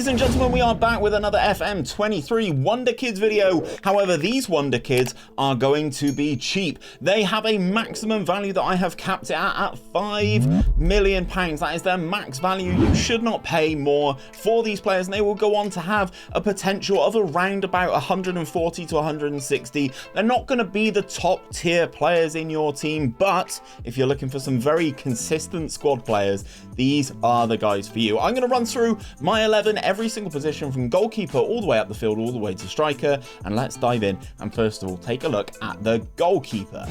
Ladies and gentlemen, we are back with another FM23 Wonderkids video. However, these Wonderkids are going to be cheap. They have a maximum value that I have capped it at £5 million. That is their max value. You should not pay more for these players, and they will go on to have a potential of around about 140 to 160. They're not going to be the top tier players in your team, but if you're looking for some very consistent squad players, these are the guys for you. I'm going to run through my 11, every single position from goalkeeper all the way up the field, all the way to striker, and let's dive in and first of all take a look at the goalkeeper.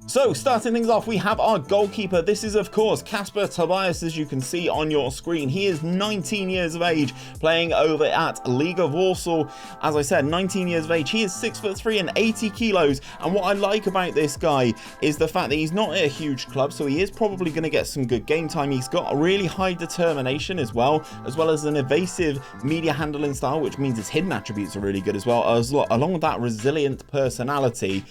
So starting things off, we have our goalkeeper. This is of course Kasper Tobias, as you can see on your screen. He is 19 years of age, playing over at League of Warsaw. As I said, 19 years of age. He is 6'3" and 80 kilos, and what I like about this guy is the fact that he's not at a huge club, so he is probably going to get some good game time. He's got a really high determination as well as an evasive media handling style, which means his hidden attributes are really good as well, along with that resilient personality.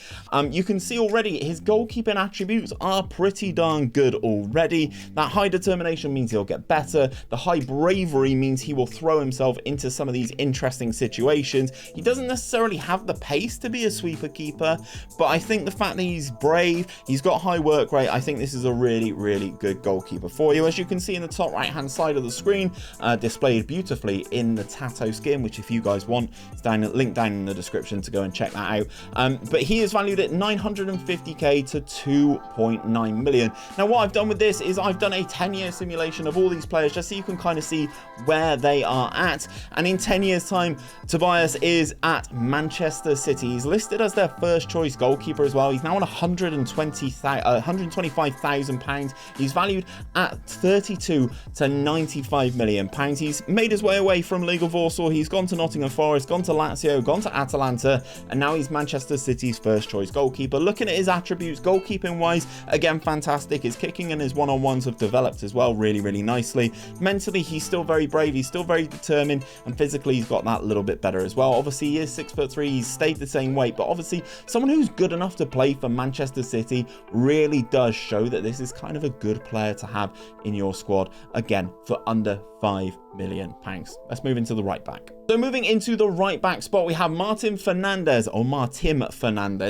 You can see already his goalkeeping attributes are pretty darn good already. That high determination means he'll get better. The high bravery means he will throw himself into some of these interesting situations. He doesn't necessarily have the pace to be a sweeper keeper, but I think the fact that he's brave, he's got high work rate, I think this is a really, really good goalkeeper for you. As you can see in the top right hand side of the screen, displayed beautifully in the Tato skin, which if you guys want, it's link down in the description to go and check that out. But he is valued at 950k to 2.9 million. Now what I've done with this is I've done a 10-year simulation of all these players just so you can kind of see where they are at, and in 10 years time Tobias is at Manchester City. He's listed as their first choice goalkeeper as well. He's now on £125,000. He's valued at 32 to 95 million pounds. He's made his way away from League of Warsaw. He's gone to Nottingham Forest, gone to Lazio, gone to Atalanta, and now he's Manchester City's first choice goalkeeper. Looking at his attributes goalkeeping wise, again fantastic. His kicking and his one-on-ones have developed as well really, really nicely. Mentally he's still very brave, he's still very determined, and physically he's got that little bit better as well. Obviously he is 6'3", he's stayed the same weight, but obviously someone who's good enough to play for Manchester City really does show that this is kind of a good player to have in your squad, again for under £5 million. Let's move into the right back. So moving into the right back spot, we have Martim Fernandes.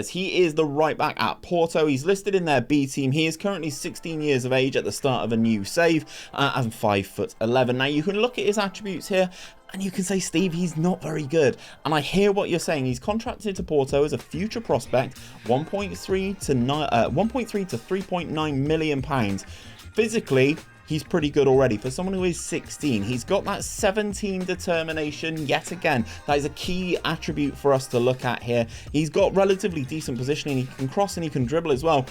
He is the right back at Porto. He's listed in their B team. He is currently 16 years of age at the start of a new save, and 5'11". Now you can look at his attributes here and you can say, Steve, he's not very good. And I hear what you're saying. He's contracted to Porto as a future prospect, 1.3 to 3.9 million pounds. Physically, he's pretty good already for someone who is 16. He's got that 17 determination. Yet again, that is a key attribute for us to look at here. He's got relatively decent positioning. He can cross and he can dribble as well.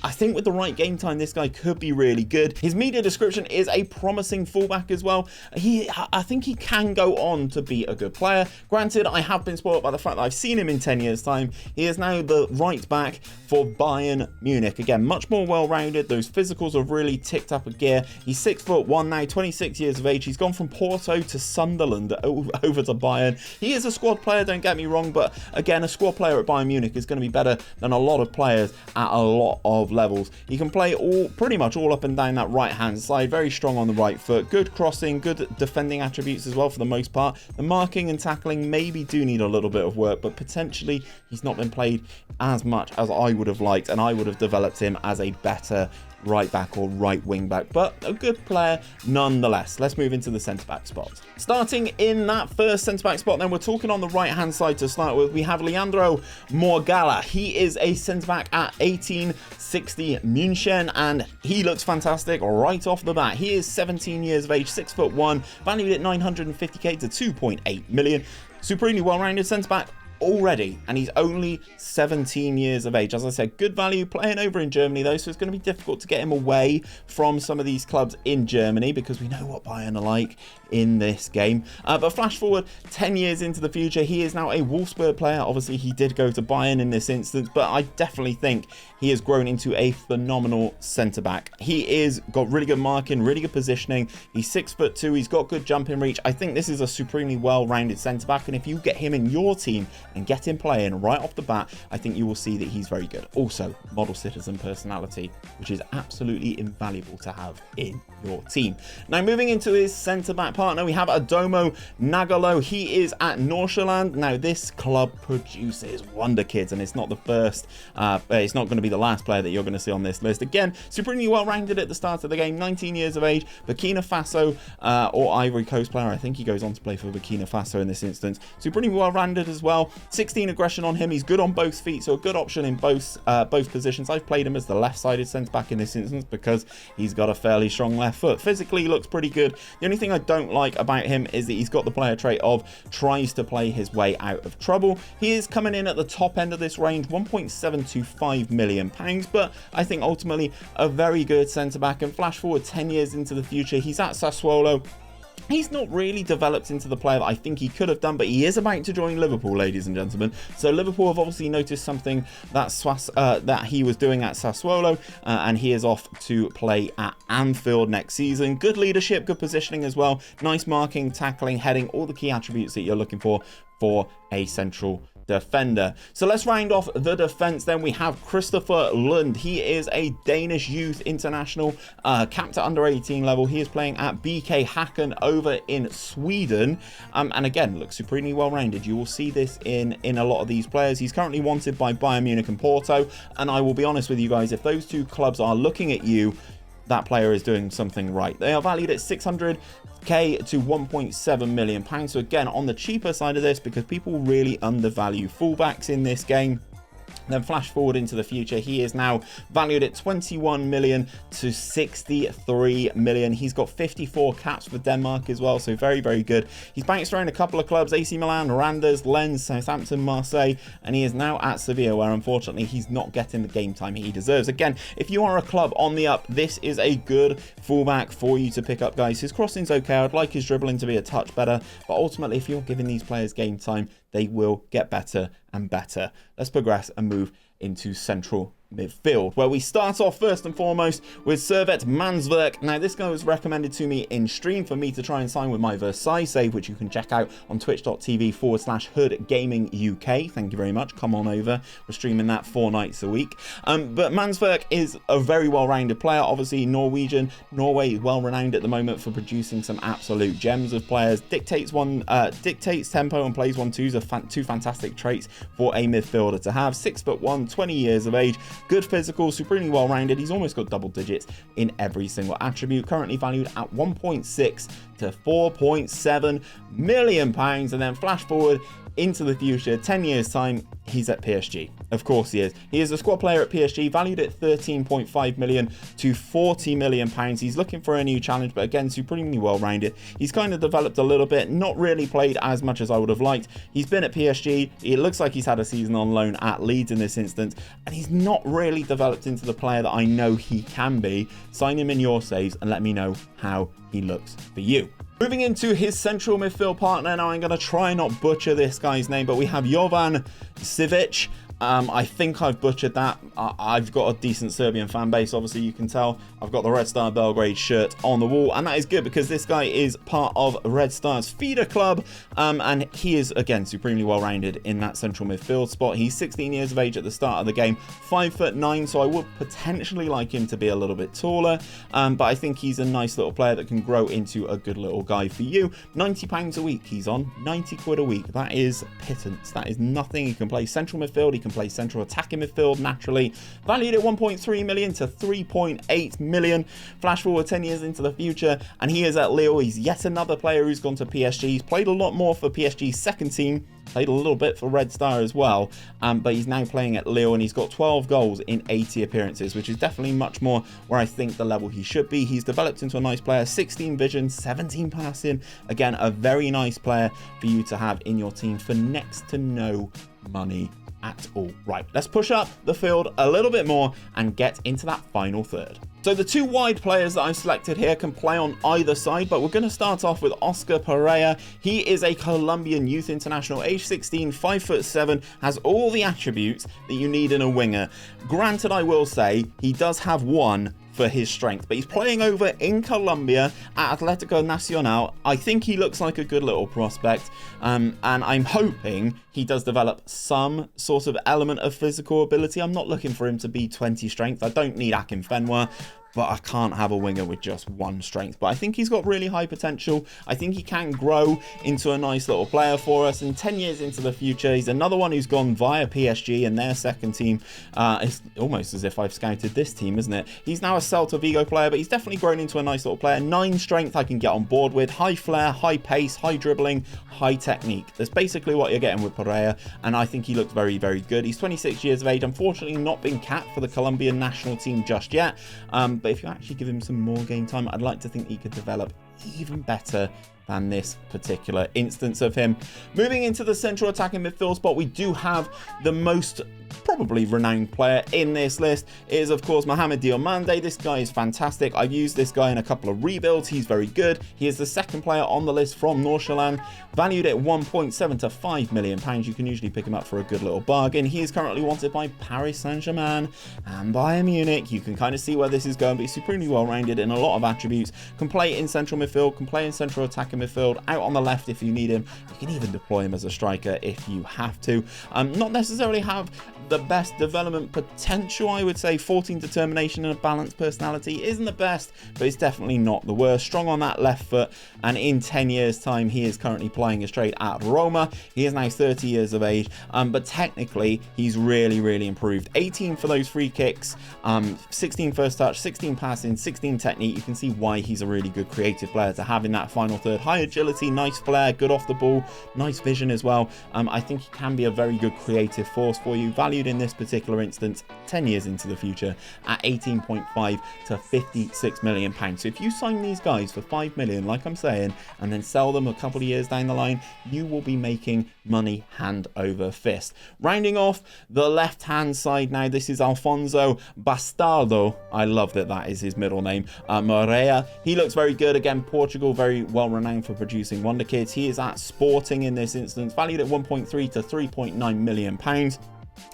I think with the right game time, this guy could be really good. His media description is a promising fullback as well. I think he can go on to be a good player. Granted, I have been spoiled by the fact that I've seen him in 10 years time. He is now the right back for Bayern Munich. Again, much more well-rounded. Those physicals have really ticked up a gear. He's 6'1" now, 26 years of age. He's gone from Porto to Sunderland over to Bayern. He is a squad player, don't get me wrong, but again, a squad player at Bayern Munich is going to be better than a lot of players at a lot of levels. He can play pretty much all up and down that right hand side, very strong on the right foot, good crossing, good defending attributes as well for the most part. The marking and tackling maybe do need a little bit of work, but potentially he's not been played as much as I would have liked, and I would have developed him as a better right back or right wing back, but a good player nonetheless. Let's move into the centre back spot. Starting in that first centre back spot, then we're talking on the right hand side to start with. We have Leandro Morgala. He is a centre back at 1860 München, and he looks fantastic right off the bat. He is 17 years of age, 6'1", valued at 950k to 2.8 million. Supremely well-rounded centre back already, and he's only 17 years of age. As I said, good value, playing over in Germany though, so it's going to be difficult to get him away from some of these clubs in Germany because we know what Bayern are like in this game. But flash forward 10 years into the future, he is now a Wolfsburg player. Obviously he did go to Bayern in this instance, but I definitely think he has grown into a phenomenal centre back. He is got really good marking, really good positioning. He's 6'2", he's got good jumping reach. I think this is a supremely well-rounded centre back, and if you get him in your team and get him playing right off the bat, I think you will see that he's very good. Also, model citizen personality, which is absolutely invaluable to have in your team. Now, moving into his centre-back partner, we have 𝘼𝙗𝙤𝙪 𝙈𝙚. He is at Nordsjælland. Now, this club produces wonder kids, and it's not the first, it's not going to be the last player that you're going to see on this list. Again, supremely well-rounded at the start of the game, 19 years of age, Burkina Faso or Ivory Coast player. I think he goes on to play for Burkina Faso in this instance. Supremely well-rounded as well. 16 aggression on him. He's good on both feet, so a good option in both positions. I've played him as the left-sided centre-back in this instance because he's got a fairly strong left foot. Physically, he looks pretty good. The only thing I don't like about him is that he's got the player trait of tries to play his way out of trouble. He is coming in at the top end of this range, £1.725 million, but I think ultimately a very good centre-back. And flash forward 10 years into the future, he's at Sassuolo. He's not really developed into the player that I think he could have done, but he is about to join Liverpool, ladies and gentlemen. So Liverpool have obviously noticed something that he was doing at Sassuolo, and he is off to play at Anfield next season. Good leadership, good positioning as well. Nice marking, tackling, heading, all the key attributes that you're looking for a central defender. So let's round off the defense. Then we have Kristoffer Lund. He is a Danish youth international, capped at under 18 level. He is playing at BK Häcken over in Sweden, and again looks supremely well rounded. You will see this in a lot of these players. He's currently wanted by Bayern Munich and Porto, and I will be honest with you guys, if those two clubs are looking at you, that player is doing something right. They are valued at 600k to 1.7 million. So again, on the cheaper side of this, because people really undervalue fullbacks in this game. Then flash forward into the future, he is now valued at 21 million to 63 million. He's got 54 caps for Denmark as well, so very, very good. He's bounced around a couple of clubs, AC Milan, Randers, Lens, Southampton, Marseille, and he is now at Sevilla, where unfortunately he's not getting the game time he deserves. Again, if you are a club on the up, this is a good fullback for you to pick up, guys. His crossing's okay. I'd like his dribbling to be a touch better, but ultimately, if you're giving these players game time, they will get better and better. Let's progress and move into central midfield, where we start off first and foremost with Servet Mansverk. Now, this guy was recommended to me in stream for me to try and sign with my Versailles save, which you can check out on twitch.tv/Hood Gaming UK. Thank you very much. Come on over. We're streaming that 4 nights a week. But Mansverk is a very well-rounded player. Obviously, Norway is well-renowned at the moment for producing some absolute gems of players. Dictates tempo and plays 1-2s are two fantastic traits for a midfielder to have. 6'1", 20 years of age. Good physical, supremely well-rounded. He's almost got double digits in every single attribute. Currently valued at 1.6 to 4.7 million pounds. And then flash forward into the future, 10 years time, he's at PSG. Of course he is. He is a squad player at PSG, valued at 13.5 million to 40 million pounds. He's looking for a new challenge, but again, supremely well-rounded. He's kind of developed a little bit, not really played as much as I would have liked. He's been at PSG. It looks like he's had a season on loan at Leeds in this instance, and he's not really developed into the player that I know he can be. Sign him in your saves and let me know how he looks for you. Moving into his central midfield partner, now I'm going to try not butcher this guy's name, but we have Jovan Sivic. I think I've butchered that. I've got a decent Serbian fan base, obviously you can tell. I've got the Red Star Belgrade shirt on the wall, and that is good because this guy is part of Red Star's feeder club, and he is, again, supremely well-rounded in that central midfield spot. He's 16 years of age at the start of the game, 5'9", so I would potentially like him to be a little bit taller, but I think he's a nice little player that can grow into a good little guy for you. £90 a week he's on, 90 quid a week. That is pittance. That is nothing. He can play central midfield, he can play central attacking midfield naturally. Valued at 1.3 million to 3.8 million. Flash forward 10 years into the future, and he is at Lille. He's yet another player who's gone to PSG. He's played a lot more for PSG's second team, played a little bit for Red Star as well, but he's now playing at Lille, and he's got 12 goals in 80 appearances, which is definitely much more where I think the level he should be. He's developed into a nice player, 16 vision, 17 passing. Again, a very nice player for you to have in your team for next to no money at all. Right, let's push up the field a little bit more and get into that final third. So the two wide players that I've selected here can play on either side, but we're going to start off with Oscar Pereira. He is a Colombian youth international, age 16, 5'7", has all the attributes that you need in a winger. Granted, I will say he does have one for his strength, but he's playing over in Colombia at Atlético Nacional. I think he looks like a good little prospect, and I'm hoping he does develop some sort of element of physical ability. I'm not looking for him to be 20 strength. I don't need 𝘼𝙗𝙤𝙪, but I can't have a winger with just 1 strength. But I think he's got really high potential. I think he can grow into a nice little player for us. And 10 years into the future, he's another one who's gone via PSG and their second team. It's almost as if I've scouted this team, isn't it? He's now a Celta Vigo player, but he's definitely grown into a nice little player. 9 strength I can get on board with. High flair, high pace, high dribbling, high technique. That's basically what you're getting with 𝘼𝙗𝙤𝙪, and I think he looks very, very good. He's 26 years of age. Unfortunately, not been capped for the Colombian national team just yet. But if you actually give him some more game time, I'd like to think he could develop even better than this particular instance of him. Moving into the central attacking midfield spot, we do have the most probably renowned player in this list. It is, of course, Mohamed Diomande. This guy is fantastic. I've used this guy in a couple of rebuilds. He's very good. He is the second player on the list from Noordsjaelland, valued at 1.7 to 5 million pounds. You can usually pick him up for a good little bargain. He is currently wanted by Paris Saint-Germain and Bayern Munich. You can kind of see where this is going, but he's supremely well-rounded in a lot of attributes. Can play in central midfield, can play in central attacking midfield, out on the left if you need him. You can even deploy him as a striker if you have to. Not necessarily have the best development potential, I would say. 14 determination and a balanced personality isn't the best, but it's definitely not the worst. Strong on that left foot, and in 10 years time he is currently playing a trade at Roma. He is now 30 years of age, but technically he's really improved. 18 for those free kicks, 16 first touch, 16 passing, 16 technique. You can see why he's a really good creative player to have in that final third. High agility, nice flair, good off the ball, nice vision as well. I think he can be a very good creative force for you. Valued in this particular instance 10 years into the future at 18.5 to 56 million pounds. So if you sign these guys for 5 million, like I'm saying, and then sell them a couple of years down the line, you will be making money hand over fist. Rounding off the left hand side now, this is Alfonso Bastardo. I love that that is his middle name. Moreira. He looks very good. Again, Portugal, very well renowned for producing wonder kids. He is at Sporting in this instance, valued at 1.3 to 3.9 million pounds.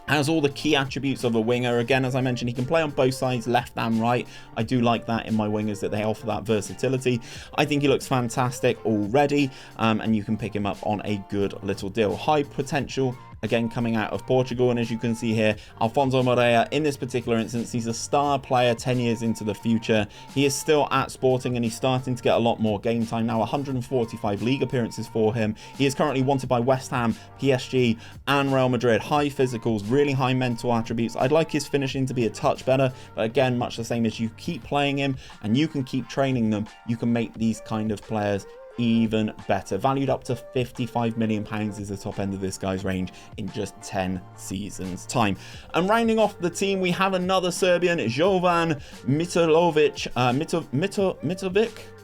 Has all the key attributes of a winger. Again, as I mentioned, he can play on both sides, left and right. I do like that in my wingers, that they offer that versatility. I think he looks fantastic already, and you can pick him up on a good little deal. High potential, again, coming out of Portugal. And as you can see here, Alfonso Moreira, in this particular instance, he's a star player 10 years into the future. He is still at Sporting, and he's starting to get a lot more game time now. 145 league appearances for him. He is currently wanted by West Ham, PSG and Real Madrid. High physicals, really high mental attributes. I'd like his finishing to be a touch better, but again, much the same as you keep playing him and you can keep training them, you can make these kind of players even better. Valued up to 55 million pounds is the top end of this guy's range in just 10 seasons time. And rounding off the team, we have another Serbian, 𝘼𝙗𝙤𝙪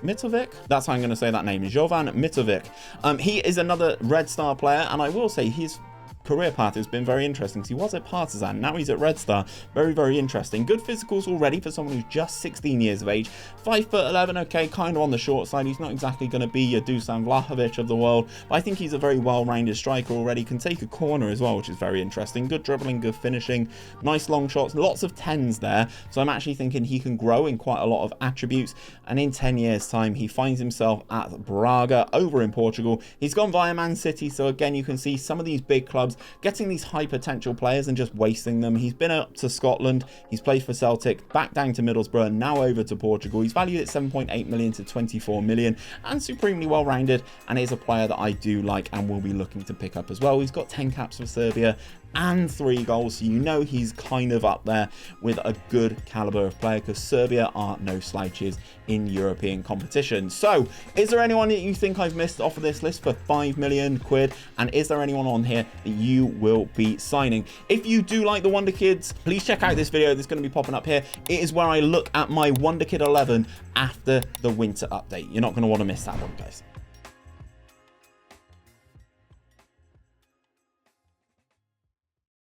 Mitovic. That's how I'm going to say that name, 𝘼𝙗𝙤𝙪 Mitovic. He is another Red Star player, and I will say his career path has been very interesting. He was at Partizan, now he's at Red Star. Very interesting. Good physicals already for someone who's just 16 years of age. 5'11", okay, kind of on the short side. He's not exactly going to be your Dusan Vlahovic of the world, but I think he's a very well-rounded striker already. Can take a corner as well, which is very interesting. Good dribbling, good finishing, nice long shots, lots of 10s there. So I'm actually thinking he can grow in quite a lot of attributes, and in 10 years time he finds himself at Braga over in Portugal. He's gone via Man City, so again, you can see some of these big clubs getting these high potential players and just wasting them. He's been up to Scotland, he's played for Celtic, back down to Middlesbrough, now over to Portugal. He's valued at 7.8 million to 24 million and supremely well rounded, and is a player that I do like and will be looking to pick up as well. He's got 10 caps for Serbia and 3 goals, so you know he's kind of up there with a good caliber of player, because Serbia are no slouches in European competition. So is there anyone that you think I've missed off of this list for 5 million quid, and is there anyone on here that you will be signing? If you do like the Wonder Kids, please check out this video that's going to be popping up here. It is where I look at my Wonder Kid 11 after the winter update. You're not going to want to miss that one, guys.